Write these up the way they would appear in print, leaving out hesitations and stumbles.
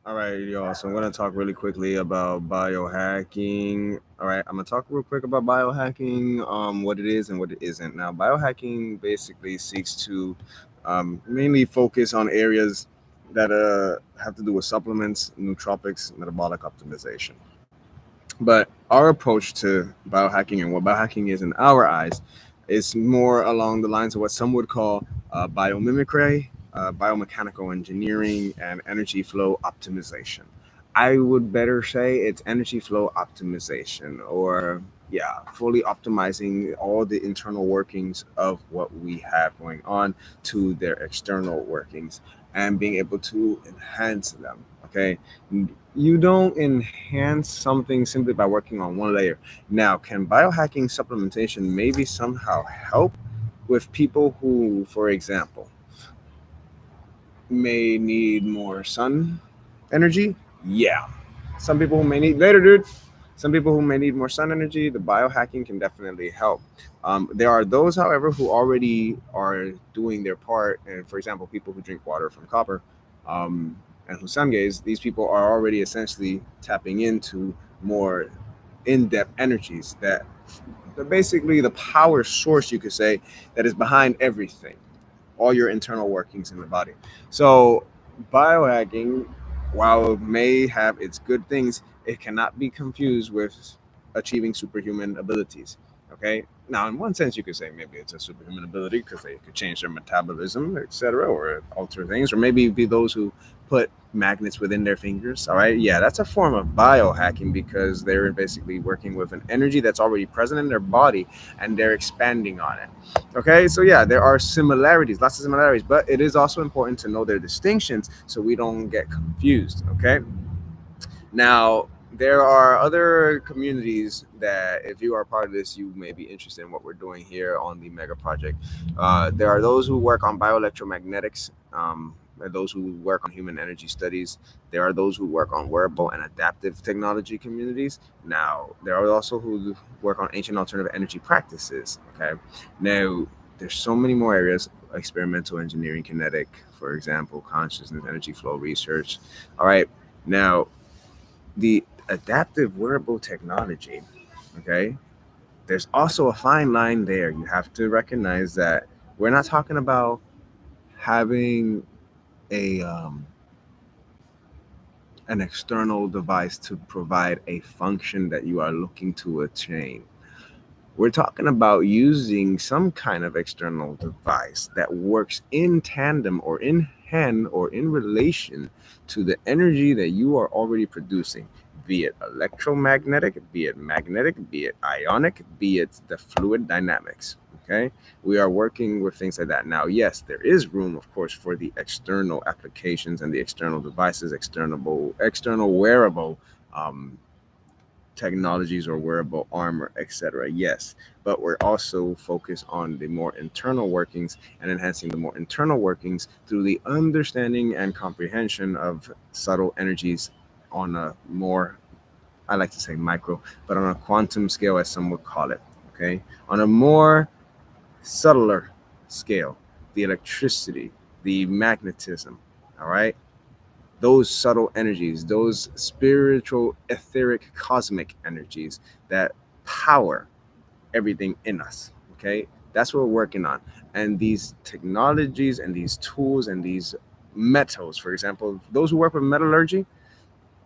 All right, y'all. So I'm going to talk really quickly about biohacking. All right, I'm going to talk real quick about biohacking, what it is and what it isn't. Now, biohacking basically seeks to mainly focus on areas that have to do with supplements, nootropics, metabolic optimization. But our approach to biohacking and what biohacking is in our eyes is more along the lines of what some would call biomimicry, biomechanical engineering, and energy flow optimization. I would better say it's energy flow optimization, or yeah, fully optimizing all the internal workings of what we have going on to their external workings and being able to enhance them. Okay, you don't enhance something simply by working on one layer. Now, can biohacking supplementation maybe somehow help with people who, for example, may need more sun energy? Yeah. Some people who may need later, dude. Some people who may need more sun energy, the biohacking can definitely help. There are those, however, who already are doing their part. And for example, people who drink water from copper and who sun gaze, these people are already essentially tapping into more in-depth energies that basically the power source, you could say, that is behind everything, all your internal workings in the body. So biohacking, while it may have its good things, it cannot be confused with achieving superhuman abilities. Okay. Now, in one sense, you could say maybe it's a superhuman ability because they could change their metabolism, etc., or alter things, or maybe be those who put magnets within their fingers. All right. Yeah, that's a form of biohacking because they're basically working with an energy that's already present in their body and they're expanding on it. Okay, so yeah, there are similarities, lots of similarities, but it is also important to know their distinctions so we don't get confused. Okay, now there are other communities that, if you are part of this, you may be interested in what we're doing here on the Mega Project. There are those who work on bioelectromagnetics. There are those who work on human energy studies. There are those who work on wearable and adaptive technology communities. Now, there are also who work on ancient alternative energy practices. Okay, now there's so many more areas: experimental engineering, kinetic, for example, consciousness, energy flow research. All right, now the adaptive wearable technology. Okay, there's also a fine line there. You have to recognize that we're not talking about having a an external device to provide a function that you are looking to attain. We're talking about using some kind of external device that works in tandem or in hand or in relation to the energy that you are already producing, be it electromagnetic, be it magnetic, be it ionic, be it the fluid dynamics. Okay, we are working with things like that. Now, yes, there is room, of course, for the external applications and the external devices, external wearable um, technologies or wearable armor, etc. Yes, but we're also focused on the more internal workings and enhancing the more internal workings through the understanding and comprehension of subtle energies on a more, I like to say micro, but on a quantum scale, as some would call it. Okay, on a more subtler scale, the electricity, the magnetism. All right, those subtle energies, those spiritual, etheric, cosmic energies that power everything in us. Okay, that's what we're working on. And these technologies and these tools and these metals, for example, those who work with metallurgy,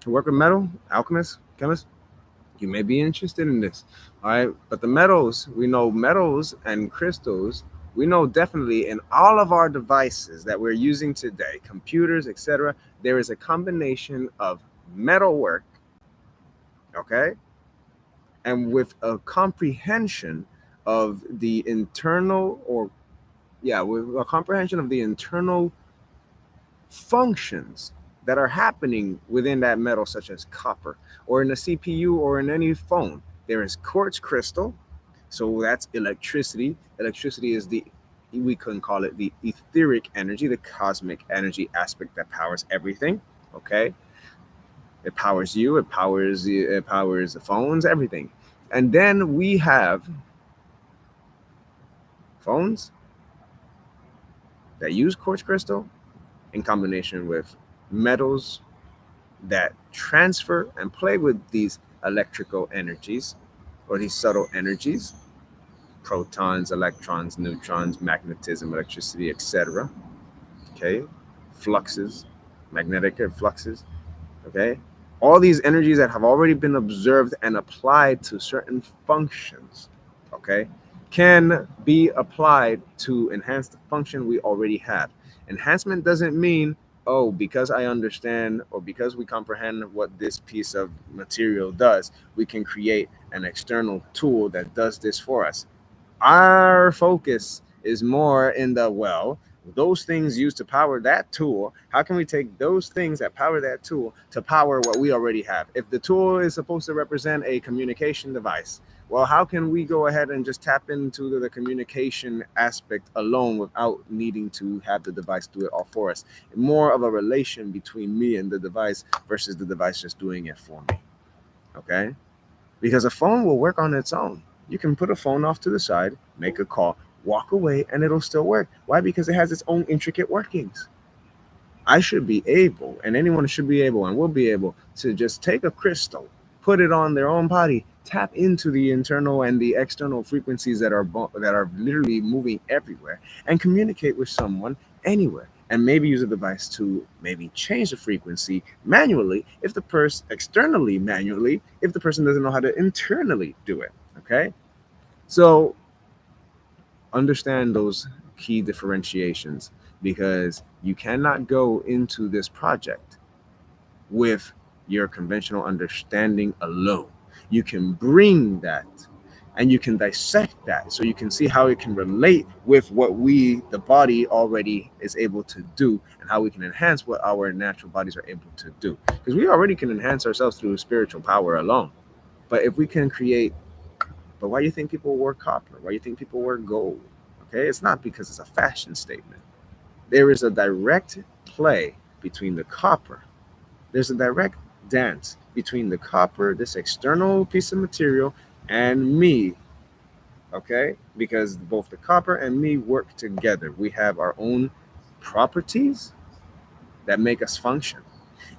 who work with metal, alchemists, chemists, you may be interested in this. All right, but the metals, we know metals and crystals, we know definitely in all of our devices that we're using today, computers, etc., there is a combination of metal work, okay, and with a comprehension of the internal, or yeah, with a comprehension of the internal functions that are happening within that metal, such as copper, or in a CPU, or in any phone. There is quartz crystal, so that's electricity. Electricity is the, we couldn't call it the etheric energy, the cosmic energy aspect that powers everything. Okay, it powers you, it powers the phones, everything. And then we have phones that use quartz crystal in combination with metals that transfer and play with these electrical energies or these subtle energies, protons, electrons, neutrons, magnetism, electricity, etc. Okay, fluxes, magnetic fluxes. Okay, all these energies that have already been observed and applied to certain functions, okay, can be applied to enhance the function we already have. Enhancement doesn't mean, oh, because I understand or because we comprehend what this piece of material does, we can create an external tool that does this for us. Our focus is more in the, well, those things used to power that tool, how can we take those things that power that tool to power what we already have? If the tool is supposed to represent a communication device, well, how can we go ahead and just tap into the communication aspect alone without needing to have the device do it all for us? More of a relation between me and the device versus the device just doing it for me. Okay, because a phone will work on its own. You can put a phone off to the side, make a call, walk away, and it'll still work. Why? Because it has its own intricate workings. I should be able, and anyone should be able and will be able to just take a crystal, put it on their own body, tap into the internal and the external frequencies that are literally moving everywhere, and communicate with someone anywhere. And maybe use a device to maybe change the frequency manually if the person externally manually if the person doesn't know how to internally do it. Okay, so understand those key differentiations, because you cannot go into this project with your conventional understanding alone. You can bring that and you can dissect that so you can see how it can relate with what the body already is able to do, and how we can enhance what our natural bodies are able to do. Because we already can enhance ourselves through spiritual power alone. But if we can create, but why do you think people wear copper? Why do you think people wear gold? Okay, it's not because it's a fashion statement. There is a direct play between the copper. There's a direct dance between the copper, this external piece of material, and me. Okay, because both the copper and me work together. We have our own properties that make us function,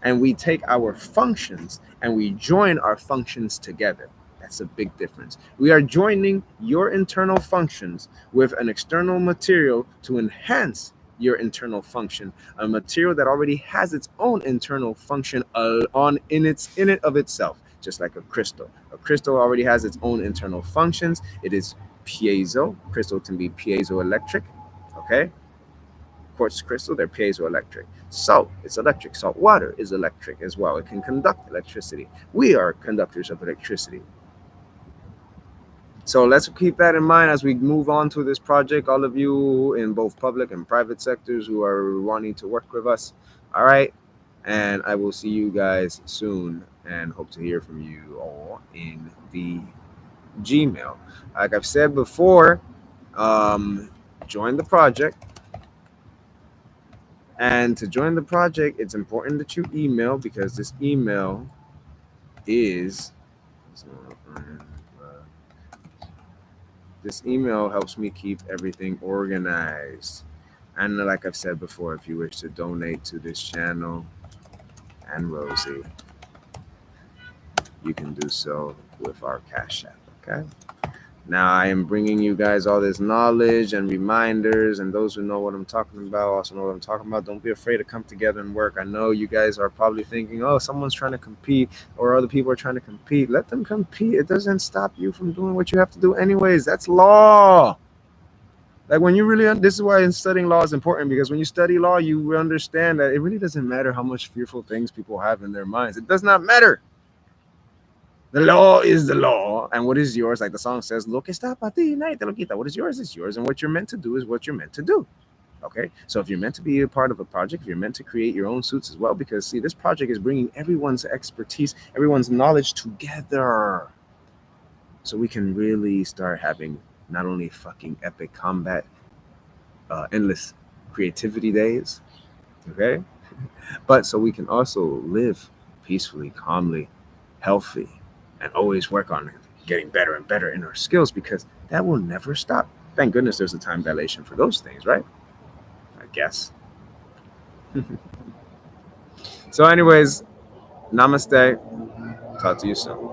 and we take our functions and we join our functions together. That's a big difference. We are joining your internal functions with an external material to enhance your internal function, a material that already has its own internal function in it of itself, just like a crystal. A crystal already has its own internal functions. It is piezo. Crystal can be piezoelectric. Okay, quartz crystal, they're piezoelectric. Salt is electric. Salt water is electric as well. It can conduct electricity. We are conductors of electricity. So let's keep that in mind as we move on to this project. All of you in both public and private sectors who are wanting to work with us. All right. And I will see you guys soon and hope to hear from you all in the Gmail. Like I've said before, join the project. And to join the project, it's important that you email, because this email is this email helps me keep everything organized. And like I've said before, if you wish to donate to this channel and Rosie, you can do so with our Cash App. Okay. Now, I am bringing you guys all this knowledge and reminders, and those who know what I'm talking about also know what I'm talking about. Don't be afraid to come together and work. I know you guys are probably thinking, oh, someone's trying to compete or other people are trying to compete. Let them compete. It doesn't stop you from doing what you have to do anyways. That's law. Like when you really, this is why studying law is important, because when you study law, you understand that it really doesn't matter how much fearful things people have in their minds. It does not matter. The law is the law, and what is yours, like the song says, lo que está para ti, nadie te lo quita. What is yours is yours, and what you're meant to do is what you're meant to do. Okay, so if you're meant to be a part of a project, if you're meant to create your own suits as well, because see, this project is bringing everyone's expertise, everyone's knowledge together, so we can really start having not only fucking epic combat, endless creativity days, okay, but so we can also live peacefully, calmly, healthy, and always work on getting better and better in our skills, because that will never stop. Thank goodness there's a time dilation for those things, right? I guess. So anyways, Namaste. Talk to you soon.